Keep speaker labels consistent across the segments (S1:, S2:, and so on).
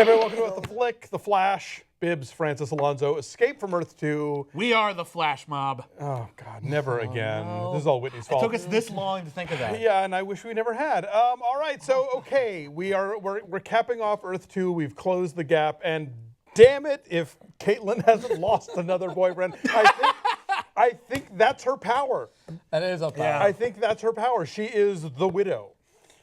S1: Welcome to The Flick, The Flash, Bibbs, Francis, Alonso, Escape from Earth-2.
S2: We are the Flash Mob.
S1: Oh, God, never again.
S2: No.
S1: This is all Whitney's fault.
S2: It took us this long to think of that.
S1: Yeah, and I wish we never had. All right, so, okay, we're capping off Earth-2. We've closed the gap, and damn it if Caitlin hasn't lost another boyfriend. I think that's her power.
S3: That is her power.
S2: Yeah.
S1: I think that's her power. She is the widow.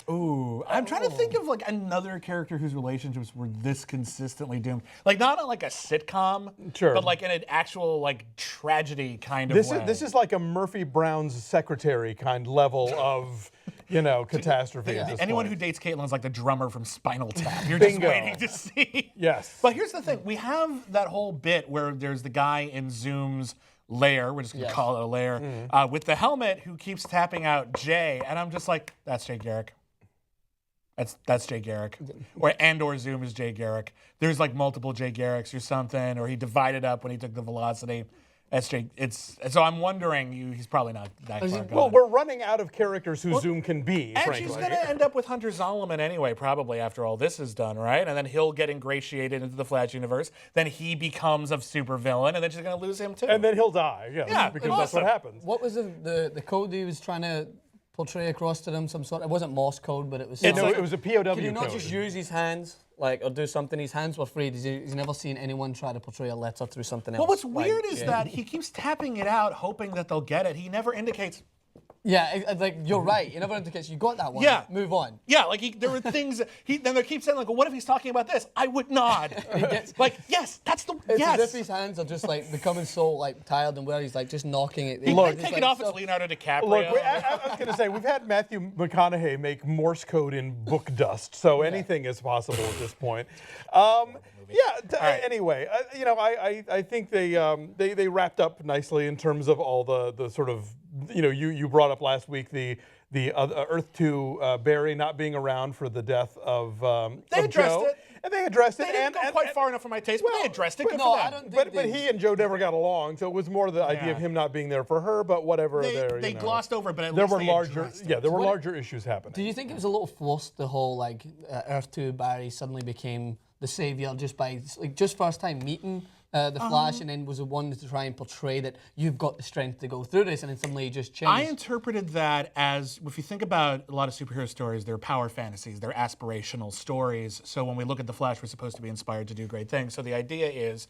S2: Ooh, I'm trying to think of like another character whose relationships were this consistently doomed. Like not on like a sitcom,
S1: Sure.
S2: but like in an actual like tragedy kind of way.
S1: This is like a Murphy Brown's secretary kind level of, catastrophe. at this
S2: Anyone
S1: point.
S2: who dates Caitlin is like the drummer from Spinal Tap. You're
S1: Bingo.
S2: just waiting to see.
S1: Yes.
S2: But here's the thing. We have that whole bit where there's the guy in Zoom's lair, we're just going to call it a lair, with the helmet who keeps tapping out Jay. And I'm just like, that's Jay Garrick. That's Jay Garrick. Or Zoom is Jay Garrick. There's like multiple Jay Garricks or something, or he divided up when he took the velocity. That's Jay. So I'm wondering, he's probably not that far gone.
S1: Well, we're running out of characters who Zoom can be,
S2: and
S1: frankly.
S2: she's going to end up with Hunter Zolomon anyway, probably after all this is done, right? And then he'll get ingratiated into the Flash universe. Then he becomes a supervillain, and then she's going to lose him too.
S1: And then he'll die,
S2: Yeah,
S1: because that's what happens.
S3: What was the code he was trying to portray across to them? Some sort. It wasn't Morse code, but it was.
S1: It was a POW
S3: Could he not
S1: code.
S3: just use his hands, or do something? His hands were free. He's never seen anyone try to portray a letter through something else.
S2: Well, what's weird is that he keeps tapping it out, hoping that they'll get it. He never indicates.
S3: Yeah, like you're right. You never indicates you got that one.
S2: Yeah.
S3: Move on.
S2: Yeah, like there were things. Then they keep saying like, well, what if he's talking about this? I would nod. Yes, that's the
S3: It's
S2: yes.
S3: as if his hands are just like becoming so like tired and where he's like just knocking it.
S2: He
S1: Look,
S2: can take it off. It's Leonardo DiCaprio.
S1: Look, I was going to say, we've had Matthew McConaughey make Morse code in book dust, so anything is possible at this point. Anyway, I think they wrapped up nicely in terms of all the sort of, you brought up last week the Earth-2 Barry not being around for the death of
S2: They addressed
S1: Joe.
S2: it.
S1: And they addressed it.
S2: They didn't go quite far enough for my taste, but they addressed it. Good
S3: no,
S2: for
S3: I
S2: them.
S3: don't think
S1: But he and Joe never got along, so it was more the idea of him not being there for her. But whatever,
S2: They glossed over, but at
S1: there
S2: least
S1: were
S2: they
S1: larger,
S2: addressed it.
S1: there were larger issues happening.
S3: Do you think it was a little forced, the whole Earth-2 Barry suddenly became the savior just first time meeting the Flash, and then was the one to try and portray that you've got the strength to go through this, and then suddenly you just changed?
S2: I interpreted that as, if you think about a lot of superhero stories, they're power fantasies, they're aspirational stories. So when we look at the Flash, we're supposed to be inspired to do great things. So the idea is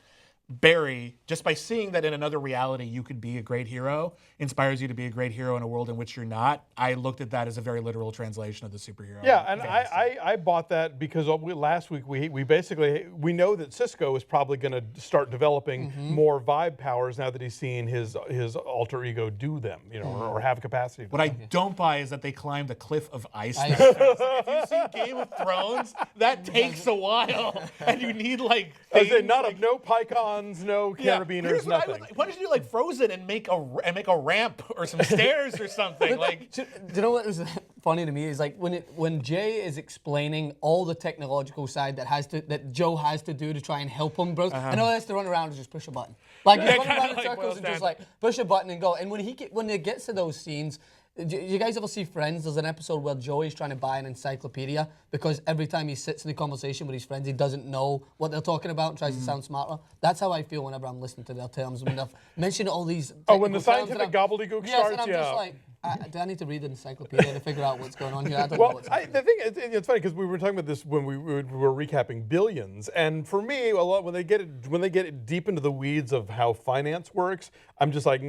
S2: Barry, just by seeing that in another reality you could be a great hero, inspires you to be a great hero in a world in which you're not. I looked at that as a very literal translation of the superhero.
S1: Yeah, and I bought that because last week we basically know that Cisco is probably going to start developing more vibe powers now that he's seen his alter ego do them, or have capacity.
S2: What I don't buy is that they climbed a cliff of ice. If you see Game of Thrones, that takes a while, and you need like things
S1: no pycons, no carabiners,
S2: here's what
S1: nothing.
S2: why don't you do like Frozen and make a ramp or some stairs or something? Like,
S3: Do you know what was funny to me is like when Jay is explaining all the technological side that Joe has to do to try and help him, bro. I know he has to run around and just push a button, like run around in
S2: like
S3: circles
S2: boils
S3: and just
S2: down.
S3: like push a button and go. And when it gets to those scenes. Do you guys ever see Friends? There's an episode where Joey's trying to buy an encyclopedia because every time he sits in a conversation with his friends, he doesn't know what they're talking about and tries to sound smarter. That's how I feel whenever I'm listening to their terms. When they've mentioned all these
S1: when the
S3: technical terms
S1: scientific gobbledygook
S3: yes,
S1: starts,
S3: and I'm just like, do I need to read an encyclopedia to figure out what's going on here? I don't know what's happening.
S1: The thing it's funny because we were talking about this when we were recapping Billions, and for me, when they get deep into the weeds of how finance works, I'm just like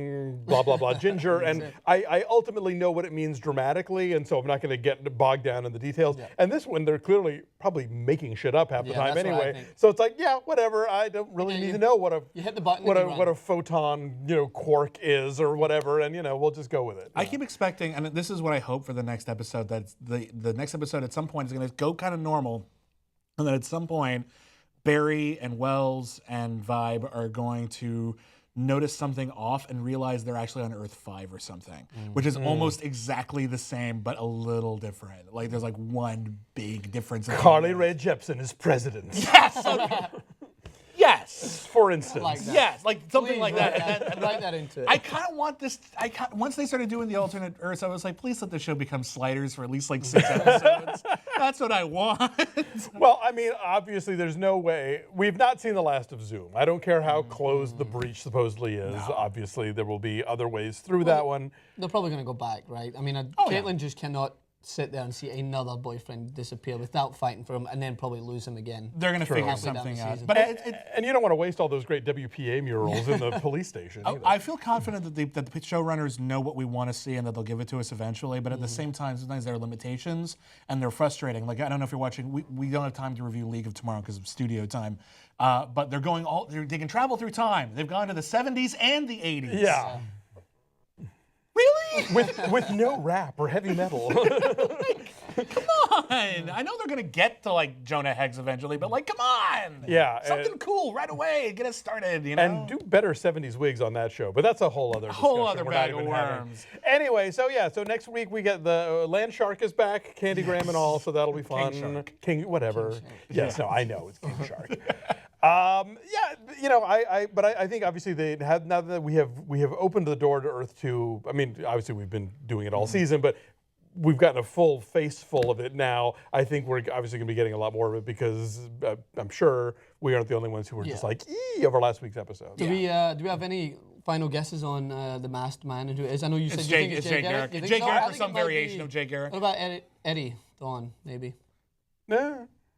S1: blah blah blah ginger, and I ultimately know what it means dramatically, and so I'm not going to get bogged down in the details. Yeah. And this one, they're clearly probably making shit up half the time anyway. So it's like, whatever. I don't really need to know what a photon quark is or whatever, and we'll just go with it.
S2: I keep expecting, and this is what I hope for the next episode, that the next episode at some point is going to go kind of normal, and then at some point, Barry and Wells and Vibe are going to notice something off and realize they're actually on Earth 5 or something, which is almost exactly the same, but a little different. Like there's like one big difference.
S1: Carly Rae Jepsen is president.
S2: Yes! Yes.
S1: For instance.
S3: Like that.
S2: Yes, like something
S3: Please
S2: like
S3: write
S2: that. And
S3: write that into it.
S2: I kind of want this. Once they started doing the alternate Earths, I was like, please let the show become Sliders for at least like 6 episodes. That's what I want.
S1: Well, I mean, obviously, there's no way. We've not seen the last of Zoom. I don't care how closed the breach supposedly is. Obviously, there will be other ways through that one.
S3: They're probably going to go back, right? I mean, Caitlyn just cannot sit there and see another boyfriend disappear without fighting for him and then probably lose him again.
S2: They're going to figure
S3: Halfway down
S2: something
S3: the
S2: out.
S3: season.
S2: But
S1: And you don't want to waste all those great WPA murals in the police station either.
S2: I feel confident that the showrunners know what we want to see and that they'll give it to us eventually. But at the same time, sometimes there are limitations and they're frustrating. Like, I don't know if you're watching. We don't have time to review League of Tomorrow because of studio time. But they're going they can travel through time. They've gone to the 70s and the 80s.
S1: Yeah.
S2: Really?
S1: With no rap or heavy metal.
S2: Come on! I know they're gonna get to like Jonah Hex eventually, but like, come on!
S1: Yeah,
S2: something cool right away. Get us started, you know.
S1: And do better 70s wigs on that show, but that's a whole other discussion.
S2: Whole other
S1: we're
S2: bag
S1: not
S2: of
S1: even having.
S2: worms.
S1: Anyway, so next week we get the Land Shark is back, Candy Graham and all, so that'll be fun.
S2: Shark.
S1: King, whatever.
S3: King Shark.
S1: Yes, no, I know it's King Shark. But I think obviously they have, now that we have opened the door to Earth-2. I mean, obviously we've been doing it all season, but we've gotten a full face full of it now. I think we're obviously going to be getting a lot more of it because I'm sure we aren't the only ones who were just like, over last week's episode.
S3: Do we have any final guesses on the masked man and who it is? I know you said
S2: It's
S3: you
S2: Jay,
S3: think it's
S2: it's Jay
S3: Garrick.
S2: Garrick.
S3: You think
S2: Jay
S3: so?
S2: Garrick
S3: I
S2: or
S3: think
S2: some
S3: it might
S2: variation
S3: be-
S2: of Jay Garrick.
S3: What about Eddie Dawn, maybe?
S1: Nah.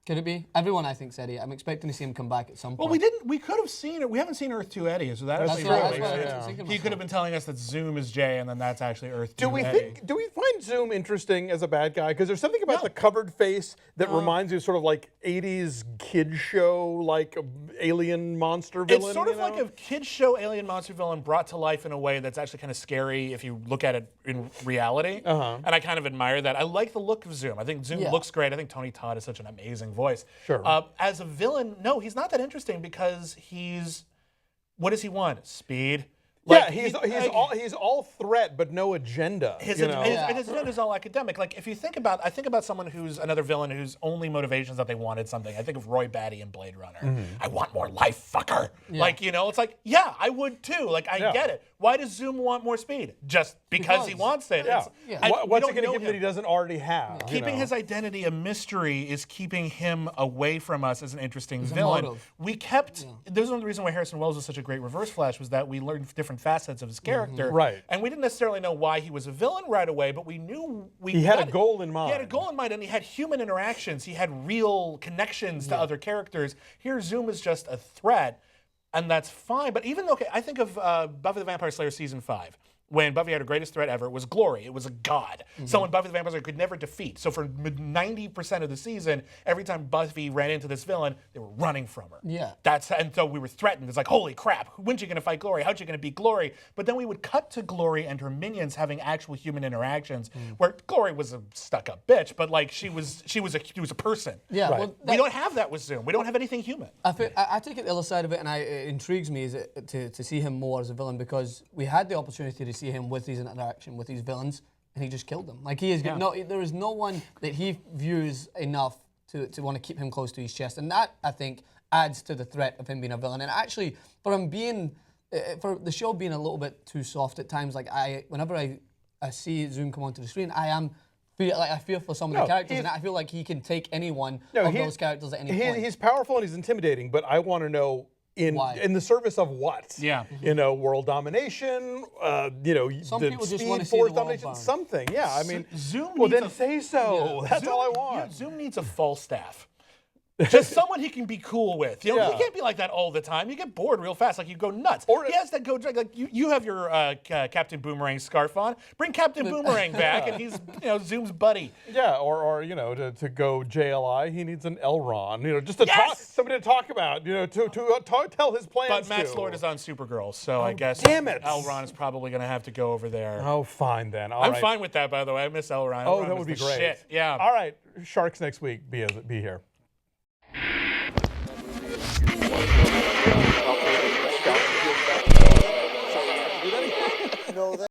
S3: Could it be? Everyone, I think, said Eddie. I'm expecting to see him come back at some point.
S2: Well, we could have seen it. We haven't seen Earth-2 Eddie, so that's
S1: That's
S3: That's
S1: true.
S3: what, that's what I
S1: Yeah.
S3: was thinking
S2: He could have been telling us that Zoom is Jay, and then that's actually Earth-2
S1: Do we
S2: Eddie.
S1: find Zoom interesting as a bad guy? Because there's something about
S2: No.
S1: the covered face that reminds you of sort of like 80s kid show, like alien monster villain.
S2: It's sort of like a kids show alien monster villain brought to life in a way that's actually kind of scary if you look at it in reality. And I kind of admire that. I like the look of Zoom. I think Zoom
S3: Yeah.
S2: looks great. I think Tony Todd is such an amazing voice.
S1: Sure.
S2: As a villain, no, he's not that interesting because what does he want? Speed.
S1: Yeah, he's all threat but no agenda.
S2: His
S1: you know?
S2: agenda is all academic. Like if you think about, I think about someone who's another villain whose only motivation is that they wanted something. I think of Roy Batty in Blade Runner. I want more life, fucker. Like it's like I would too. Like I get it. Why does Zoom want more speed? Just because he wants it.
S1: Yeah. What's it going to
S2: know
S1: give him that he doesn't already have?
S2: Keeping his identity a mystery is keeping him away from us as an interesting villain.
S3: motive.
S2: We kept. There's one of the reasons why Harrison Wells was such a great Reverse Flash was that we learned different facets of his character.
S1: Right.
S2: And we didn't necessarily know why he was a villain right away, but we knew
S1: He had a goal in mind.
S2: He had a goal in mind, and he had human interactions. He had real connections to other characters. Here, Zoom is just a threat, and that's fine. But even though I think of Buffy the Vampire Slayer season 5. When Buffy had her greatest threat ever, it was Glory. It was a god. Someone Buffy the Vampire Slayer could never defeat. So for 90% of the season, every time Buffy ran into this villain, they were running from her.
S3: Yeah.
S2: And so we were threatened. It's like, holy crap, when's she gonna fight Glory? How's she gonna beat Glory? But then we would cut to Glory and her minions having actual human interactions, where Glory was a stuck-up bitch, but like she was a person.
S3: Yeah,
S1: Right.
S3: well,
S2: We don't have that with Zoom. We don't have anything human.
S3: I take it the other side of it, and it intrigues me to see him more as a villain because we had the opportunity to see him with his interaction with these villains, and he just killed them. Like he is there is no one that he views enough to want to keep him close to his chest, and that I think adds to the threat of him being a villain. And actually, for him being for the show being a little bit too soft at times, like whenever I see Zoom come onto the screen, I fear for some of the characters, and I feel like he can take any one of those characters at any point.
S1: He's powerful and he's intimidating, but I want to know in the service of what?
S2: Yeah.
S1: World domination,
S3: Some
S1: the
S3: people just
S1: speed,
S3: wanna see
S1: force
S3: the world
S1: domination,
S3: burn.
S1: something. Yeah, I mean,
S2: Zoom
S1: well
S2: needs
S1: then
S2: a-
S1: say so. That's all I want.
S2: Zoom needs a Falstaff. Just someone he can be cool with. You know,
S1: Yeah.
S2: he can't be like that all the time. You get bored real fast. Like you go nuts.
S1: Or-
S2: he has that go like you have your Captain Boomerang scarf on. Bring Captain Boomerang back, and he's Zoom's buddy.
S1: Yeah, or to go JLI, he needs an Elron. Just to
S2: Yes!
S1: talk, somebody to talk about. To tell his plans.
S2: But Matt
S1: to.
S2: Lord is on Supergirl, so I guess
S1: damn it.
S2: Elron is probably going to have to go over there.
S1: Oh, fine then. All
S2: I'm
S1: right.
S2: fine with that, by the way. I miss Elron.
S1: Oh,
S2: Elron
S1: that
S2: was
S1: would be
S2: the
S1: great.
S2: Shit. Yeah.
S1: All right, Sharks next week. Be here.